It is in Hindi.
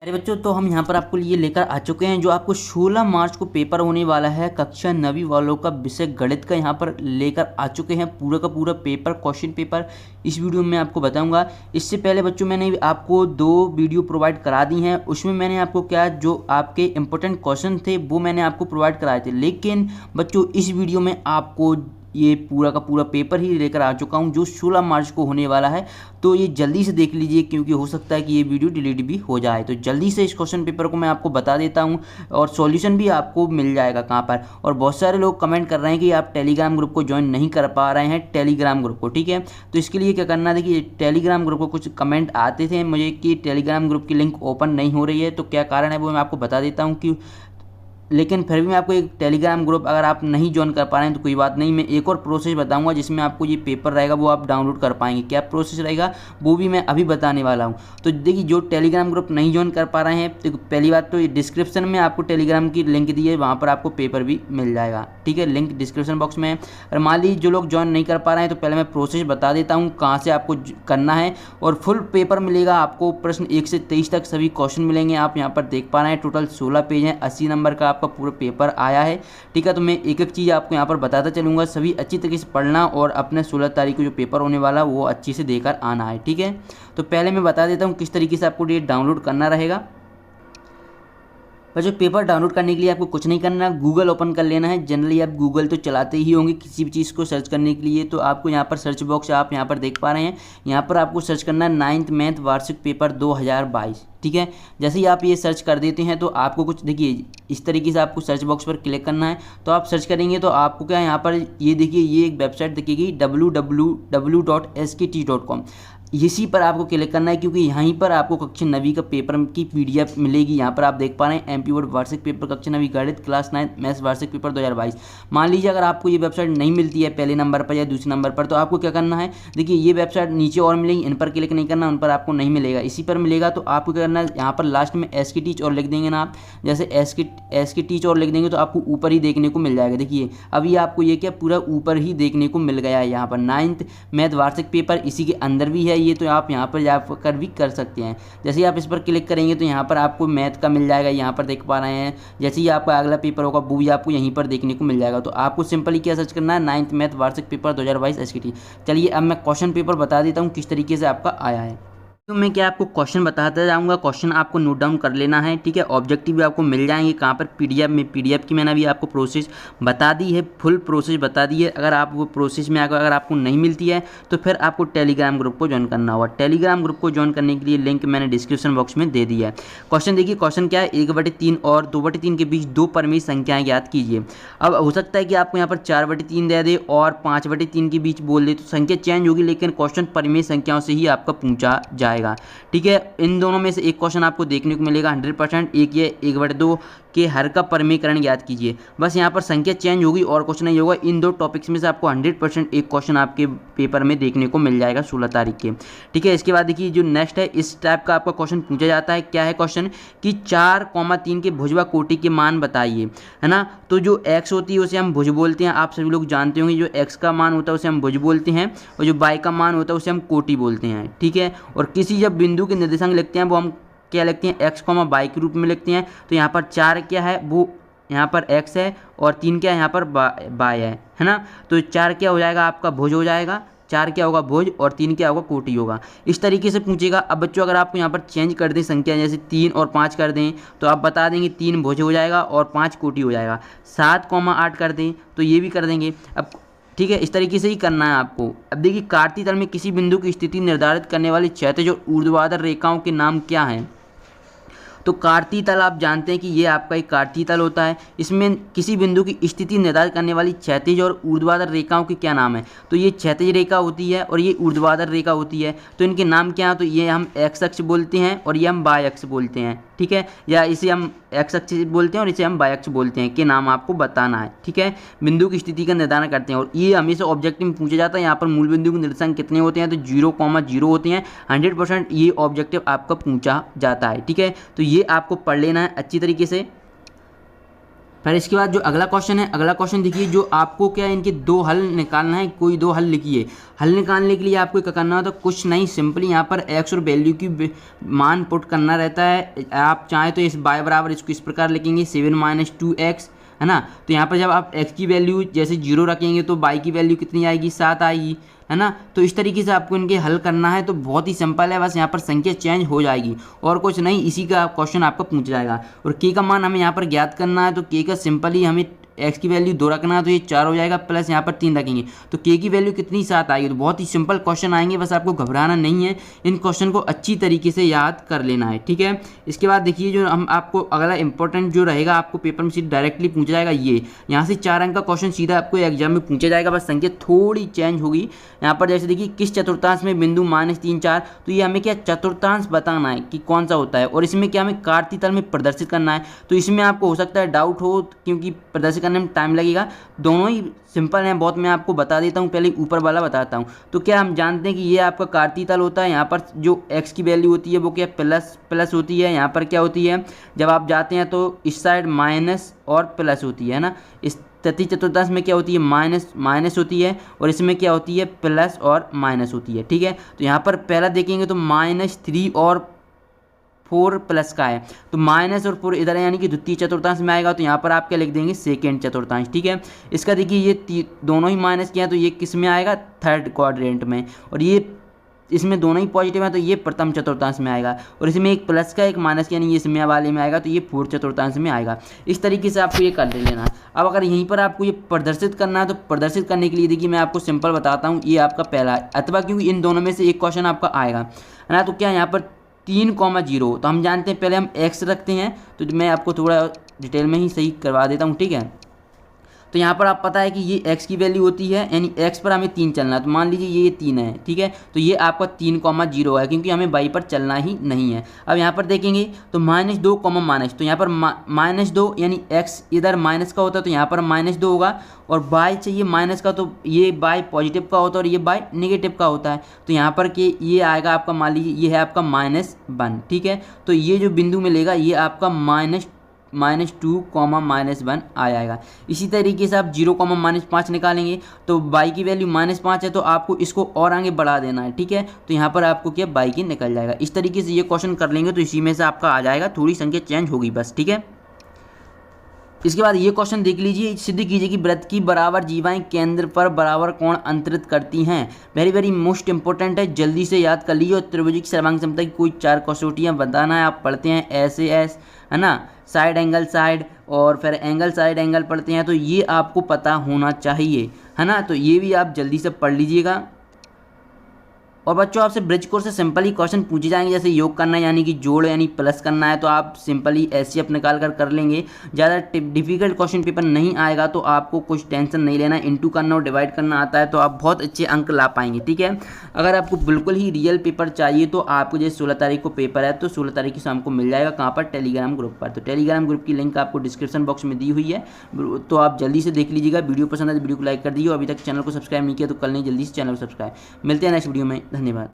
अरे बच्चों, तो हम यहाँ पर आपको लिए लेकर आ चुके हैं जो आपको 16 मार्च को पेपर होने वाला है कक्षा 9वीं वालों का विषय गणित का। यहाँ पर लेकर आ चुके हैं पूरा का पूरा पेपर, क्वेश्चन पेपर इस वीडियो में आपको बताऊंगा। इससे पहले बच्चों मैंने आपको 2 वीडियो प्रोवाइड करा दी हैं, उसमें मैंने आपको क्या जो आपके इंपॉर्टेंट क्वेश्चन थे वो मैंने आपको प्रोवाइड कराए थे। लेकिन बच्चों इस वीडियो में आपको ये पूरा का पूरा पेपर ही लेकर आ चुका हूँ जो 16 मार्च को होने वाला है। तो ये जल्दी से देख लीजिए क्योंकि हो सकता है कि ये वीडियो डिलीट भी हो जाए। तो जल्दी से इस क्वेश्चन पेपर को मैं आपको बता देता हूँ और सॉल्यूशन भी आपको मिल जाएगा कहाँ पर। और बहुत सारे लोग कमेंट कर रहे हैं कि आप टेलीग्राम ग्रुप को ज्वाइन नहीं कर पा रहे हैं, टेलीग्राम ग्रुप को, ठीक है। तो इसके लिए क्या करना है, देखिए टेलीग्राम ग्रुप को कुछ कमेंट आते थे मुझे कि टेलीग्राम ग्रुप की लिंक ओपन नहीं हो रही है। तो क्या कारण है वो मैं आपको बता देता हूँ कि लेकिन फिर भी मैं आपको एक टेलीग्राम ग्रुप अगर आप नहीं ज्वाइन कर पा रहे हैं तो कोई बात नहीं, मैं एक और प्रोसेस बताऊंगा जिसमें आपको ये पेपर रहेगा वो आप डाउनलोड कर पाएंगे। क्या प्रोसेस रहेगा वो भी मैं अभी बताने वाला हूं। तो देखिए जो टेलीग्राम ग्रुप नहीं ज्वाइन कर पा रहे हैं तो पहली बात तो ये डिस्क्रिप्शन में आपको टेलीग्राम की लिंक दी है, वहाँ पर आपको पेपर भी मिल जाएगा, ठीक है। लिंक डिस्क्रिप्शन बॉक्स में है। और मान लीजिए जो लोग ज्वाइन नहीं कर पा रहे हैं तो पहले मैं प्रोसेस बता देता हूँ कहाँ से आपको करना है। और फुल पेपर मिलेगा आपको, प्रश्न 1 से 23 तक सभी क्वेश्चन मिलेंगे। आप यहाँ पर देख पा रहे हैं टोटल 16 पेज हैं, 80 नंबर का आपका पूरा पेपर आया है, ठीक है। तो मैं एक एक चीज़ आपको यहाँ पर बताता चलूँगा, सभी अच्छी तरीके से पढ़ना और अपने 16 तारीख को जो पेपर होने वाला वो अच्छे से देकर आना है, ठीक है। तो पहले मैं बता देता हूँ किस तरीके से आपको ये डाउनलोड करना रहेगा। बच्चों पेपर डाउनलोड करने के लिए आपको कुछ नहीं करना, गूगल ओपन कर लेना है। जनरली आप गूगल तो चलाते ही होंगे किसी भी चीज़ को सर्च करने के लिए। तो आपको यहाँ पर सर्च बॉक्स आप यहाँ पर देख पा रहे हैं, यहाँ पर आपको सर्च करना है 9th मैथ वार्षिक पेपर 2022, ठीक है। जैसे ही आप ये सर्च कर देते हैं तो आपको कुछ देखिए इस तरीके से आपको सर्च बॉक्स पर क्लिक करना है। तो आप सर्च करेंगे तो आपको क्या यहाँ पर ये देखिए ये एक वेबसाइट दिखेगी www.skt.com, इसी पर आपको क्लिक करना है क्योंकि यहीं पर आपको कक्षा 9वीं का पेपर की PDF मिलेगी। यहाँ पर आप देख पा रहे हैं MP बोर्ड वार्षिक पेपर कक्षा 9वीं गणित क्लास 9 मैथ्स वार्षिक पेपर 2022। मान लीजिए अगर आपको ये वेबसाइट नहीं मिलती है पहले नंबर पर या दूसरे नंबर पर, तो आपको क्या करना है, देखिए ये वेबसाइट नीचे और मिलेगी, इन पर क्लिक नहीं करना, उन पर आपको नहीं मिलेगा, इसी पर मिलेगा। तो आपको क्या करना है, यहाँ पर लास्ट में SK टीच और लिख देंगे ना आप, जैसे SK टीच और लिख देंगे तो आपको ऊपर ही देखने को मिल जाएगा। देखिए अभी आपको ये क्या पूरा ऊपर ही देखने को मिल गया है। यहाँ पर 9th मैथ वार्षिक पेपर इसी के अंदर भी है ये, तो आप यहाँ पर जाकर भी कर सकते हैं। जैसे ही आप इस पर क्लिक करेंगे तो यहाँ पर आपको मैथ का मिल जाएगा, यहाँ पर देख पा रहे हैं। जैसे ही आपका अगला पेपर होगा वो भी आपको यहीं पर देखने को मिल जाएगा। तो आपको सिंपली क्या सर्च करना है, 9th मैथ वार्षिक पेपर 2022 SKT। चलिए अब मैं क्वेश्चन पेपर बता देता हूँ किस तरीके से आपका आया है। तो मैं क्या आपको क्वेश्चन बताता जाऊंगा, क्वेश्चन आपको नोट डाउन कर लेना है, ठीक है। ऑब्जेक्टिव भी आपको मिल जाएंगे कहाँ पर, PDF में। PDF की मैंने अभी आपको प्रोसेस बता दी है, फुल प्रोसेस बता दी है। अगर आप वो प्रोसेस में अगर आपको नहीं मिलती है तो फिर आपको टेलीग्राम ग्रुप को ज्वाइन करना होगा। टेलीग्राम ग्रुप को ज्वाइन करने के लिए लिंक मैंने डिस्क्रिप्शन बॉक्स में दे दिया है। क्वेश्चन देखिए, क्वेश्चन क्या है, 1/3 और 2/3 के बीच 2 परिमेय संख्याएँ ज्ञात कीजिए। अब हो सकता है कि आपको यहाँ पर 4/3 दे दे और 5/3 के बीच बोल दे, तो संख्या चेंज होगी, लेकिन क्वेश्चन परिमेय संख्याओं से ही आपका पूछा जाएगा, ठीक है। इन दोनों में से एक क्वेश्चन आपको देखने को मिलेगा 100%, एक ये 1/2 के हर का परिमेयकरण याद कीजिए। बस यहाँ पर संख्या चेंज होगी और कुछ नहीं होगा। इन 2 टॉपिक्स में से आपको 100% एक क्वेश्चन आपके पेपर में देखने को मिल जाएगा 16 तारीख के, ठीक है। इसके बाद देखिए जो नेक्स्ट है, इस टाइप का आपका क्वेश्चन पूछा जाता है। क्या है क्वेश्चन कि 4,3 के भुजवा कोटि के मान बताइए, है ना। तो जो x होती है उसे हम भुज बोलते हैं, आप सभी लोग जानते होंगे। जो x का मान होता है उसे हम भुज बोलते हैं और जो y का मान होता है उसे हम कोटि बोलते हैं, ठीक है। और किसी जब बिंदु के निर्देशांक लिखते हैं वो हम क्या लिखते हैं, x, y के रूप में लिखते हैं। तो यहाँ पर 4 क्या है, वो यहाँ पर x है और 3 क्या है, यहाँ पर y है ना। तो 4 क्या हो जाएगा आपका भुज हो जाएगा, 4 क्या होगा भुज और 3 क्या होगा कोटि होगा। इस तरीके से पूछेगा। अब बच्चों अगर आपको यहाँ पर चेंज कर दें संख्या, जैसे 3 और 5 कर दें तो आप बता देंगे 3 भुज हो जाएगा और 5 कोटि हो जाएगा। 7,8 कर दें तो ये भी कर देंगे। अब ठीक है, इस तरीके से ही करना है आपको। अब देखिए कार्तीय तल में किसी बिंदु की स्थिति निर्धारित करने वाली क्षैतिज और ऊर्ध्वाधर रेखाओं के नाम क्या हैं। तो कार्तीय तल आप जानते हैं कि ये आपका एक कार्तीय तल होता है। इसमें किसी बिंदु की स्थिति निर्धारित करने वाली क्षैतिज और ऊर्ध्वाधर रेखाओं के क्या नाम है। तो ये क्षैतिज रेखा होती है और ये ऊर्ध्वाधर रेखा होती है। तो इनके नाम क्या है, तो ये हम x अक्ष बोलते हैं और ये हम y अक्ष बोलते हैं, ठीक है। या इसे हम x अक्ष बोलते हैं और इसे हम y अक्ष बोलते हैं, के नाम आपको बताना है, ठीक है। बिंदु की स्थिति का निर्धारण करते हैं और ये हमेशा ऑब्जेक्टिव में पूछा जाता है। यहाँ पर मूल बिंदु के निर्देशांक कितने होते हैं, तो 0,0 होते हैं। 100% ये ऑब्जेक्टिव आपका पूछा जाता है, ठीक है। तो ये आपको पढ़ लेना है अच्छी तरीके से। फिर इसके बाद जो अगला क्वेश्चन है, अगला क्वेश्चन देखिए, जो आपको क्या है इनके दो हल निकालना है, कोई दो हल लिखिए। हल निकालने के लिए आपको क्या करना होता है, कुछ नहीं, सिंपली यहाँ पर एक्स और वैल्यू की मान पुट करना रहता है। आप चाहें तो इस बाय बराबर इसको इस प्रकार लिखेंगे 7 - 2x, है ना। तो यहाँ पर जब आप x की वैल्यू जैसे 0 रखेंगे तो y की वैल्यू कितनी आएगी, 7 आएगी, है ना। तो इस तरीके से आपको इनके हल करना है। तो बहुत ही सिंपल है, बस यहाँ पर संख्या चेंज हो जाएगी और कुछ नहीं, इसी का क्वेश्चन आपको पूछ जाएगा। और k का मान हमें यहाँ पर ज्ञात करना है। तो k का सिंपली हमें x की वैल्यू 2 रखना है, तो ये 4 हो जाएगा, प्लस यहाँ पर 3 रखेंगे तो k की वैल्यू कितनी, 7 आएगी। तो बहुत ही सिंपल क्वेश्चन आएंगे, बस आपको घबराना नहीं है, इन क्वेश्चन को अच्छी तरीके से याद कर लेना है, ठीक है। इसके बाद देखिए, जो हम आपको अगला इंपॉर्टेंट जो रहेगा, आपको पेपर में सीधे डायरेक्टली पूछा जाएगा, ये यहाँ से 4 अंक का क्वेश्चन सीधा आपको एग्जाम में पूछा जाएगा, बस संख्या थोड़ी चेंज होगी। यहाँ पर जैसे देखिए, किस चतुर्थांश में बिंदु -3 4, तो ये हमें क्या चतुर्थांश बताना है कि कौन सा होता है, और इसमें क्या हमें कार्तीय तल में प्रदर्शित करना है। तो इसमें आपको हो सकता है डाउट हो, क्योंकि प्रदर्शित करने में टाइम लगेगा। दोनों ही सिंपल हैं बहुत, मैं आपको बता देता हूँ, पहले ऊपर वाला बताता हूँ। तो क्या हम जानते हैं कि ये आपका कार्तीय तल होता है। यहाँ पर जो x की वैल्यू होती है वो क्या प्लस होती है, यहाँ पर क्या होती है, जब आप जाते हैं तो इस साइड माइनस और प्लस होती है ना। इस तृतीय चतुर्थांश में क्या होती है, माइनस होती है, और इसमें क्या होती है, प्लस और माइनस होती है, ठीक है। तो यहाँ पर पहला देखेंगे तो -3 और 4 प्लस का है, तो माइनस और 4 इधर है, यानी कि द्वितीय चतुर्थांश में आएगा। तो यहाँ पर आप क्या लिख देंगे, सेकेंड चतुर्थांश, ठीक है। इसका देखिए, ये दोनों ही माइनस किया, तो ये किस में आएगा, थर्ड क्वाड्रेंट में, और ये इसमें दोनों ही पॉजिटिव है, तो ये प्रथम चतुर्थांश में आएगा। और इसमें एक प्लस का एक माइनस का, यानी ये इसमें वाले में आएगा, तो ये फोर्थ चतुर्थांश में आएगा। इस तरीके से आपको ये कर लेना है। अब अगर यहीं पर आपको ये प्रदर्शित करना है, तो प्रदर्शित करने के लिए देखिए मैं आपको सिंपल बताता हूँ, ये आपका पहला है, अथवा क्योंकि इन दोनों में से एक क्वेश्चन आपका आएगा, है ना। तो क्या यहाँ पर 3,0, तो हम जानते हैं पहले हम x रखते हैं, तो मैं आपको थोड़ा डिटेल में ही सही करवा देता हूँ, ठीक है। तो यहाँ पर आप पता है कि ये x की वैल्यू होती है, यानी x पर हमें 3 चलना है। तो मान लीजिए ये 3 है, ठीक है। तो ये आपका 3,0 है, क्योंकि हमें y पर चलना ही नहीं है। अब यहाँ पर देखेंगे तो -2, तो यहाँ पर -2 यानी x इधर माइनस का होता है, तो यहाँ पर -2 होगा, और y चाहिए माइनस का, तो ये y पॉजिटिव का होता है और ये y नेगेटिव का होता है। तो यहाँ पर के ये आएगा आपका, मान लीजिए ये है आपका -1, ठीक है। तो ये जो बिंदु मिलेगा ये आपका -2, -1 आ जाएगा। इसी तरीके से आप 0, -5 निकालेंगे, तो y की वैल्यू -5 है, तो आपको इसको और आगे बढ़ा देना है, ठीक है। तो यहाँ पर आपको क्या y की निकल जाएगा। इस तरीके से ये क्वेश्चन कर लेंगे तो इसी में से आपका आ जाएगा, थोड़ी संख्या चेंज होगी बस, ठीक है। इसके बाद ये क्वेश्चन देख लीजिए, सिद्ध कीजिए कि वृत्त की बराबर जीवाएं केंद्र पर बराबर कोण अंतरित करती हैं। वेरी वेरी मोस्ट इंपॉर्टेंट है, जल्दी से याद कर लीजिए। और त्रिभुज की सर्वांग क्षमता की कोई 4 कसौटियाँ बताना है, आप पढ़ते हैं ऐसे है ना, साइड एंगल साइड, और फिर एंगल साइड एंगल पढ़ते हैं, तो ये आपको पता होना चाहिए, है ना। तो ये भी आप जल्दी से पढ़ लीजिएगा। और बच्चों आपसे ब्रिज कोर्स से सिंपल ही क्वेश्चन पूछे जाएंगे, जैसे योग करना है यानी कि जोड़ यानी प्लस करना है, तो आप सिंपली एचसीएफ निकाल कर लेंगे। ज़्यादा डिफिकल्ट क्वेश्चन पेपर नहीं आएगा, तो आपको कुछ टेंशन नहीं लेना। इंटू करना और डिवाइड करना आता है तो आप बहुत अच्छे अंक ला पाएंगे, ठीक है। अगर आपको बिल्कुल ही रियल पेपर चाहिए तो आपको जैसे 16 तारीख को पेपर है, तो 16 तारीख की शाम को मिल जाएगा, कहाँ पर, टेलीग्राम ग्रुप पर। तो टेलीग्राम ग्रुप की लिंक आपको डिस्क्रिप्शन बॉक्स में दी हुई है, तो आप जल्दी से देख लीजिएगा। वीडियो पसंद है तो वीडियो को लाइक कर दीजिए, अभी तक चैनल को सब्सक्राइब नहीं किया तो कल नहीं, जल्दी से चैनल को सब्सक्राइब। मिलते हैं नेक्स्ट वीडियो में, धन्यवाद।